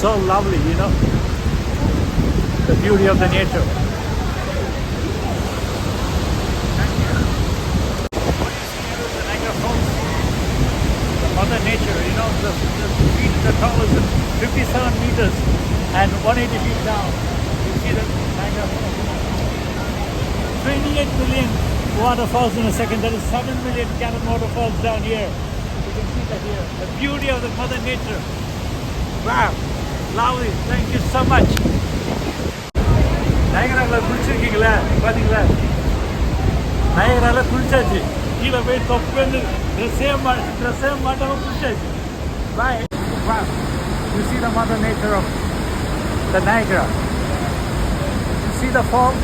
so lovely, you know, the beauty of the nature. What you see here is the Niagara Falls, the mother nature, you know, the feet, the tall is 57 meters and 180 feet down. You see the Niagara Falls. 28 million waterfalls in a second. That is 7 million gallon waterfalls down here. You can see that here. The beauty of the mother nature. Wow. Lovely. Thank you so much. நயகரால குளிச்சிருக்கீங்களா பாத்தீங்களா நயகரால குளிச்சாச்சு கீழே போய் தொப்புன்னு ட்ரெஸ்ஸே மாட்டாம குளிச்சாச்சு பாய் wow you see the mother nature of the Niagara you see the fall